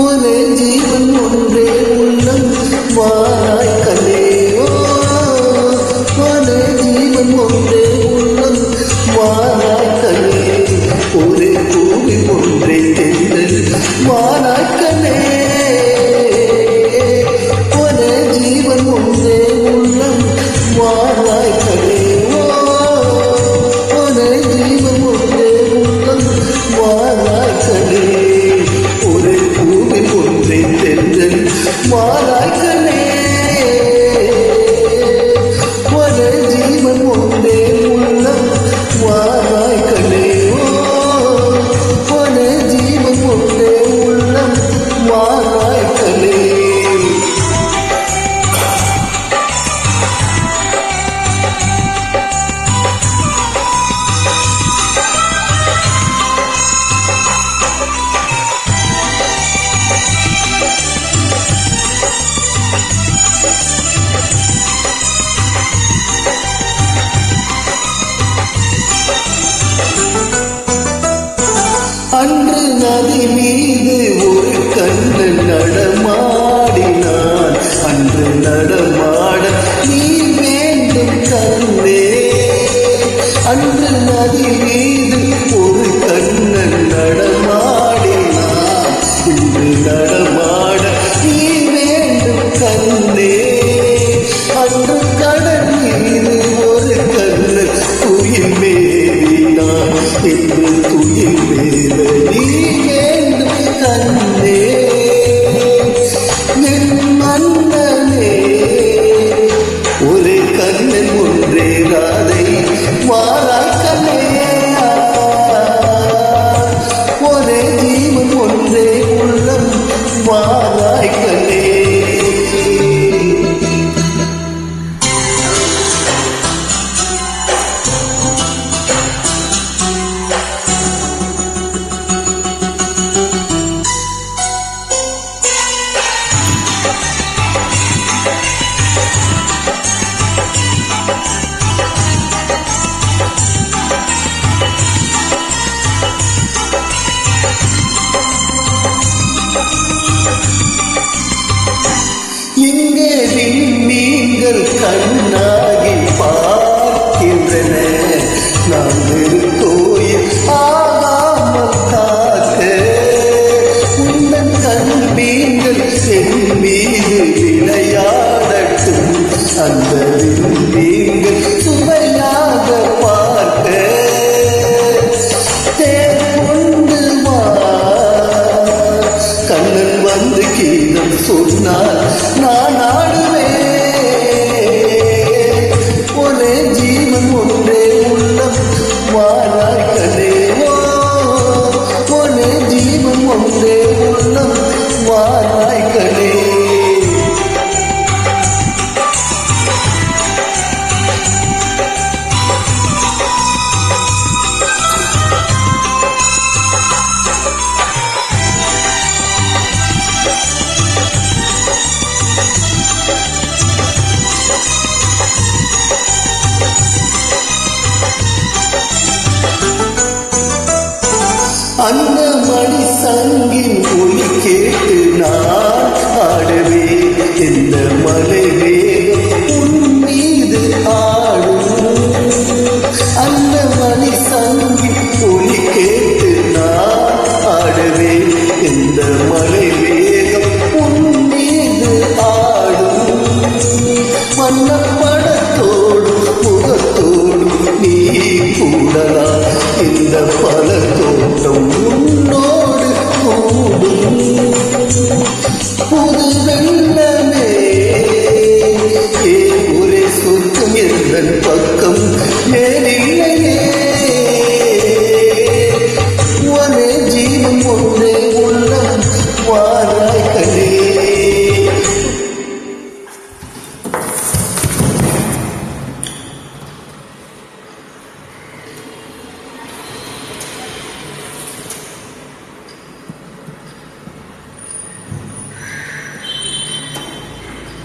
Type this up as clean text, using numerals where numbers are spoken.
ஒரே ஜீவன் ஒன்றே உள்ளம் வாராய் கலேயோ, ஒரே ஜீவன் ஒன்றே உள்ளம் வாராய் கலே, ஒரே பூமி ஒன்றே தென்றல் வாராய் கலே, ஒரே ஜீவன் ஒன்றே உள்ளம் வாராய் கலேயோ, ஒரே ஜீவன் ஒன்றே உள்ளம் வாராய் கலே, வாராய்களே ஒரே ஜீவன் ஒன்றே உள்ளம் வாராய்களே, ஒரே ஜீவன் ஒன்றே உள்ளம் வாராய்களே. அன்று நதி மீது ஒரு கண்ணன் நடமாடினான், அன்று நடமாட நீ வேண்டும் கண்ணே, அன்று நதி மீது ஒரு கண்ணன் நடமாடினான், இன்று நடமாட நீ வேண்டும் கண்ணே, அன்று கடல் மீது ஒரு கண்ணன் துயில் மேவினான், இன்று துயில் மேல நீ வேண்டும் கண்ணே, என் மன்னனே ஒரே கண்ணன் ஒன்றே ராதை வாராய்களே, ஒரே ஜீவன் ஒன்றே உள்ளம் வாராய்களே. இங்கே நீங்கள் கண்ணாகி பார்க்கின்றன, நான் கோயில் ஆகாமல் காக்க, உங்கள் கண் நீங்கள் என் மீது விளையாடட்டும், அந்த நீங்கள் சுவையாக பார்க்க, தேர்கொண்டு வா கண்ணன் வந்து கீதம் சொன்னால் நான் ஆடுவேன், ஒரே ஜீவன் ஒன்றே உள்ளம் வாராய்களே, ஒரே ஜீவன் ஒன்றே உள்ளம் வாராய்களே. அந்த மணி சங்கின் ஒலி கேட்டு நான் ஆடவே, இந்த மலை வேகம் உன் மீது ஆடும், அந்த மணி சங்கின் ஒலி கேட்டு நான் ஆடவே, இந்த மலை